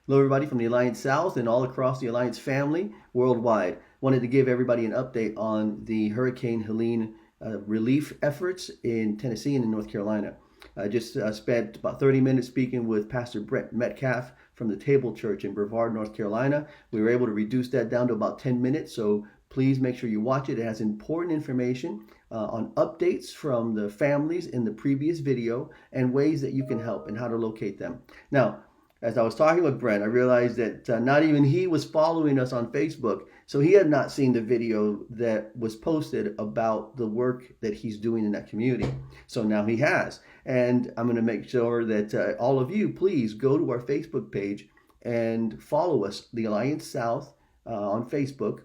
Hello, everybody from the Alliance South and all across the Alliance family worldwide. Wanted to give everybody an update on the Hurricane Helene relief efforts in Tennessee and in North Carolina. I just spent about 30 minutes speaking with Pastor Brent Metcalf from the Table Church in Brevard, North Carolina. We were able to reduce that down to about 10 minutes, so please make sure you watch it. It has important information on updates from the families in the previous video and ways that you can help and how to locate them. Now, as I was talking with Brent, I realized that not even he was following us on Facebook. So he had not seen the video that was posted about the work that he's doing in that community. So now he has. And I'm going to make sure that all of you, please go to our Facebook page and follow us, the Alliance South, on Facebook,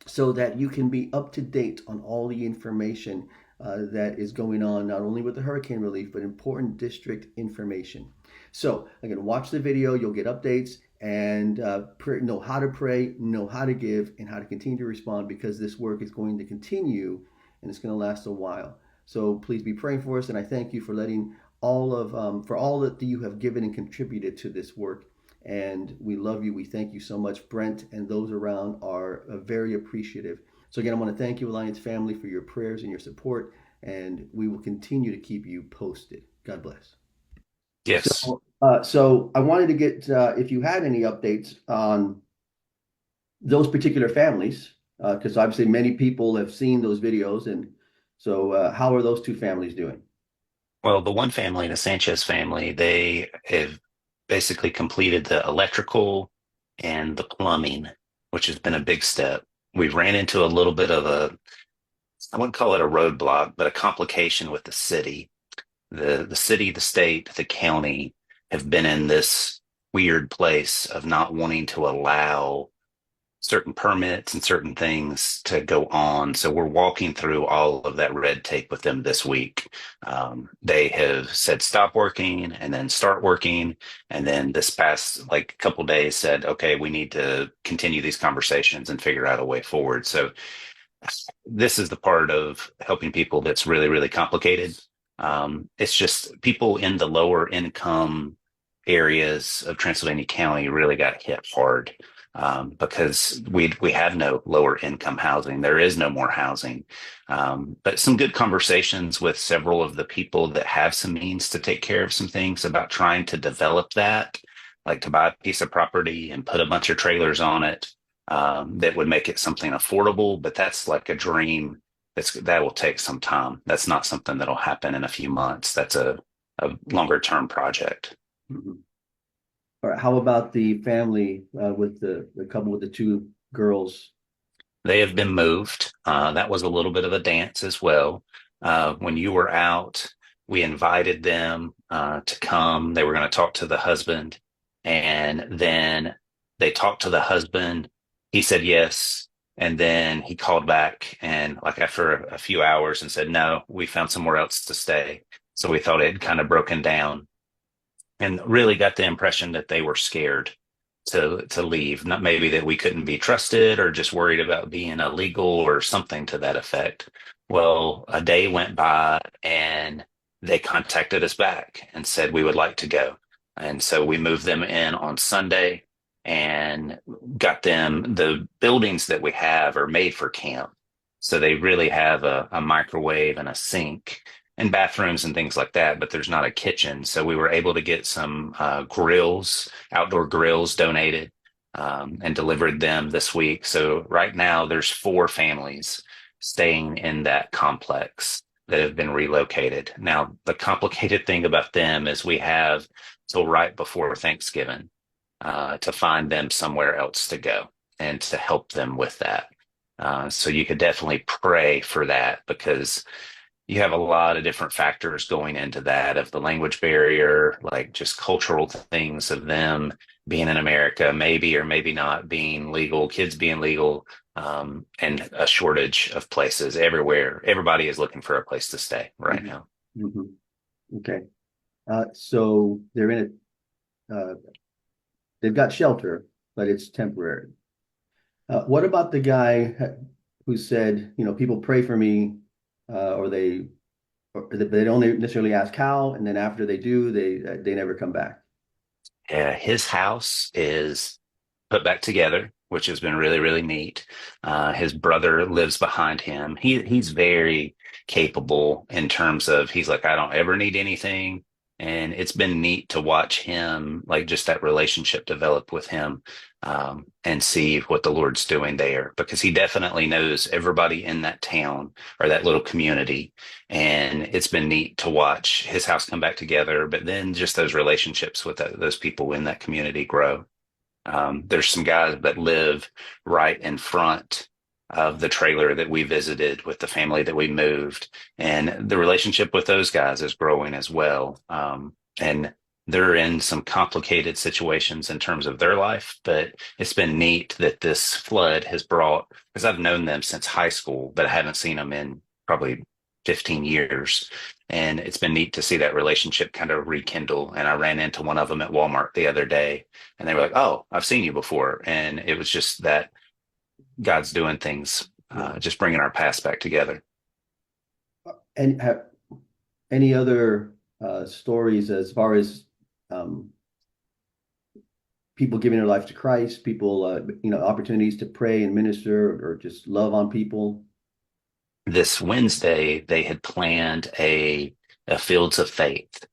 so that you can be up to date on all the information that is going on, not only with the hurricane relief, but important district information. So again, watch the video, you'll get updates and know how to pray, know how to give, and how to continue to respond, because this work is going to continue and it's going to last a while. So please be praying for us, and I thank you for letting for all that you have given and contributed to this work. And we love you. We thank you so much. Brent and those around are very appreciative. So again, I want to thank you, Alliance family, for your prayers and your support, and we will continue to keep you posted. God bless. Yes. So I wanted to get if you had any updates on those particular families, because obviously many people have seen those videos, and so how are those two families doing? Well, the one family, the Sanchez family, they have basically completed the electrical and the plumbing, which has been a big step. We ran into a little bit of I wouldn't call it a roadblock, but a complication with the city. The city, the state, the county have been in this weird place of not wanting to allow certain permits and certain things to go on. So we're walking through all of that red tape with them this week. They have said stop working and then start working, and then this past like couple days said, okay, we need to continue these conversations and figure out a way forward. So this is the part of helping people that's really, really complicated. It's just people in the lower income areas of Transylvania County really got hit hard because we have no lower income housing. There is no more housing. But some good conversations with several of the people that have some means to take care of some things about trying to develop that, like to buy a piece of property and put a bunch of trailers on it that would make it something affordable. But that's like a dream. That will take some time. That's not something that'll happen in a few months. That's a longer term project. Mhm. All right. How about the family with the couple with the two girls? They have been moved. That was a little bit of a dance as well. When you were out, we invited them to come. They were going to talk to the husband, and then they talked to the husband. He said yes, and then he called back and like after a few hours and said, no, we found somewhere else to stay. So we thought it had kind of broken down, and really got the impression that they were scared to leave. Not maybe that we couldn't be trusted or just worried about being illegal or something to that effect. Well, a day went by and they contacted us back and said we would like to go. And so we moved them in on Sunday and got them. The buildings that we have are made for camp. So they really have a microwave and a sink and bathrooms and things like that, but there's not a kitchen. So we were able to get some grills, outdoor grills donated and delivered them this week. So right now there's four families staying in that complex that have been relocated. Now, the complicated thing about them is we have till right before Thanksgiving to find them somewhere else to go and to help them with that. So you could definitely pray for that because you have a lot of different factors going into that of the language barrier, like just cultural things of them being in America, maybe or maybe not being legal, kids being legal, and a shortage of places everywhere. Everybody is looking for a place to stay right now. Mm-hmm. Okay. So they're in they've got shelter, but it's temporary. What about the guy who said, people pray for me, or they don't necessarily ask how, and then after they do, they never come back. His house is put back together, which has been really, really neat. His brother lives behind him. He's very capable in terms of he's like, I don't ever need anything. And it's been neat to watch him, like just that relationship develop with him, and see what the Lord's doing there, because he definitely knows everybody in that town or that little community. And it's been neat to watch his house come back together, but then just those relationships with those people in that community grow. There's some guys that live right in front of the trailer that we visited with the family that we moved, and the relationship with those guys is growing as well. And they're in some complicated situations in terms of their life, but it's been neat that this flood has brought, because I've known them since high school, but I haven't seen them in probably 15 years. And it's been neat to see that relationship kind of rekindle. And I ran into one of them at Walmart the other day, and they were like, "Oh, I've seen you before." And it was just that God's doing things, just bringing our past back together. And have any other stories as far as um, people giving their life to Christ, people, opportunities to pray and minister or just love on people? This Wednesday, they had planned a Fields of Faith,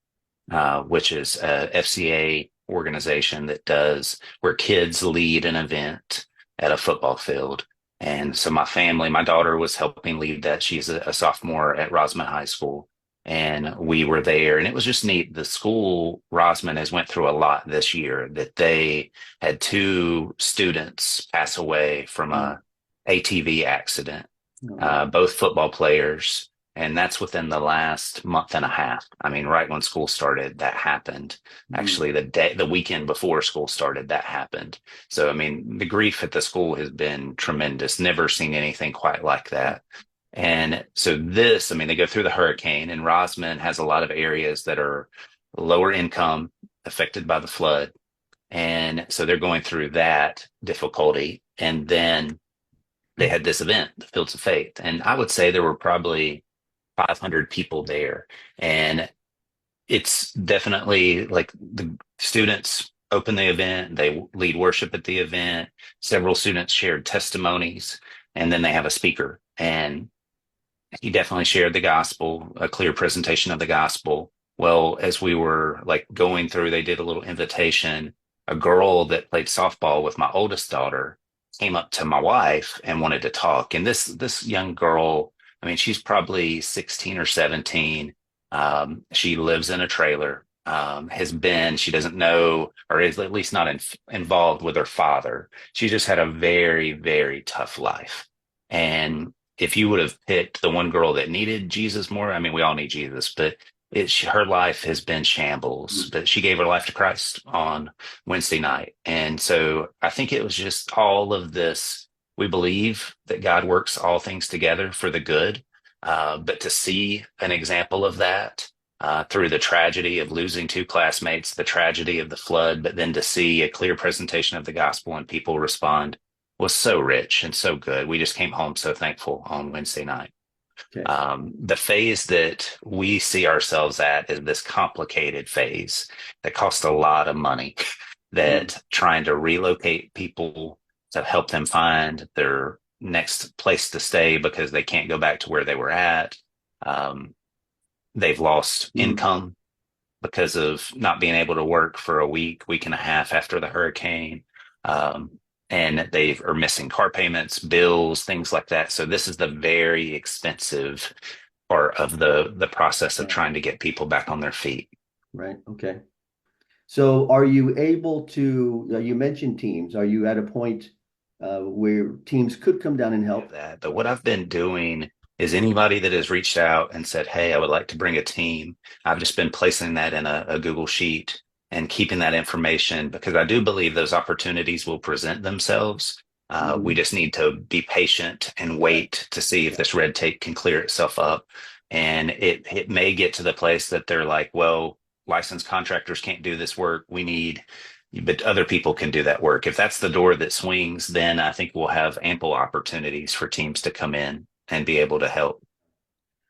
which is a FCA organization that does where kids lead an event at a football field. And so my family, my daughter was helping lead that. She's a sophomore at Rosman High School. And we were there, and it was just neat. The school, Rosman, has went through a lot this year, that they had two students pass away from Mm. a ATV accident, Oh, both football players. And that's within the last month and a half. I mean, right when school started, that happened. mm. Actually, the weekend before school started, that happened. So, I mean, the grief at the school has been tremendous. Never seen anything quite like that. And so this, I mean, they go through the hurricane, and Rosman has a lot of areas that are lower income, affected by the flood. And so they're going through that difficulty. And then they had this event, the Fields of Faith. And I would say there were probably 500 people there. And it's definitely like the students open the event, they lead worship at the event. Several students shared testimonies, and then they have a speaker. And he definitely shared the gospel, a clear presentation of the gospel. Well, as we were like going through, they did a little invitation. A girl that played softball with my oldest daughter came up to my wife and wanted to talk. And this young girl, I mean, she's probably 16 or 17. She lives in a trailer. She doesn't know, or is at least not involved with her father. She just had a very, very tough life. And if you would have picked the one girl that needed Jesus more, I mean, we all need Jesus, but her life has been shambles. But she gave her life to Christ on Wednesday night. And so I think it was just all of this. We believe that God works all things together for the good. But to see an example of that through the tragedy of losing two classmates, the tragedy of the flood, but then to see a clear presentation of the gospel and people respond was so rich and so good. We just came home so thankful on Wednesday night. Okay. The phase that we see ourselves at is this complicated phase that costs a lot of money, Mm. that trying to relocate people to help them find their next place to stay because they can't go back to where they were at. Um, they've lost Mm. income because of not being able to work for a week and a half after the hurricane. Um, and they are missing car payments, bills, things like that. So this is the very expensive part of the process of Right. trying to get people back on their feet. Right. Okay. So are you able to, you mentioned teams. Are you at a point where teams could come down and Of help? that. But what I've been doing is anybody that has reached out and said, "Hey, I would like to bring a team," I've just been placing that in a Google Sheet and keeping that information, because I do believe those opportunities will present themselves. We Mhm. just need to be patient and Right. wait to see if Yeah. this red tape can clear itself up. And it may get to the place that they're like, well, licensed contractors can't do this work. But other people can do that work. If that's the door that swings, then I think we'll have ample opportunities for teams to come in and be able to help.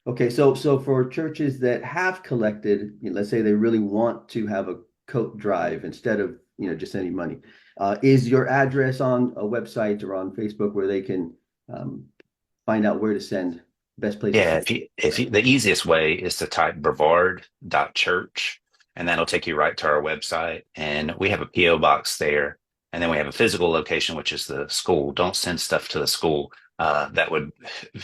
Okay. So for churches that have collected, let's say they really want to have a coat drive instead of just sending money. Is your address on a website or on Facebook where they can um, find out where to send, best places Yeah, to if you, the easiest way is to type brevard.church, and that'll take you right to our website. And we have a PO box there, and then we have a physical location, which is the school. Don't send stuff to the school. That would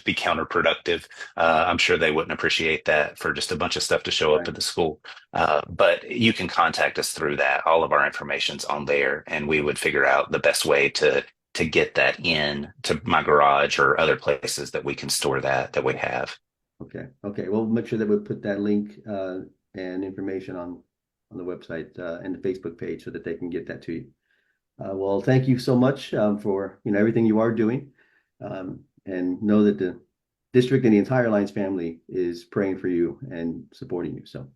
be counterproductive. I'm sure they wouldn't appreciate that for just a bunch of stuff to show up right? at the school. But you can contact us through that. All of our information's on there, and we would figure out the best way to get that in to my garage or other places that we can store that we have. Okay. Okay. We'll make sure that we put that link and information on the website and the Facebook page so that they can get that to you. Well, thank you so much for everything you are doing, and know that the district and the entire Alliance family is praying for you and supporting you. So,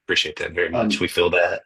Appreciate that very much. um, We feel that.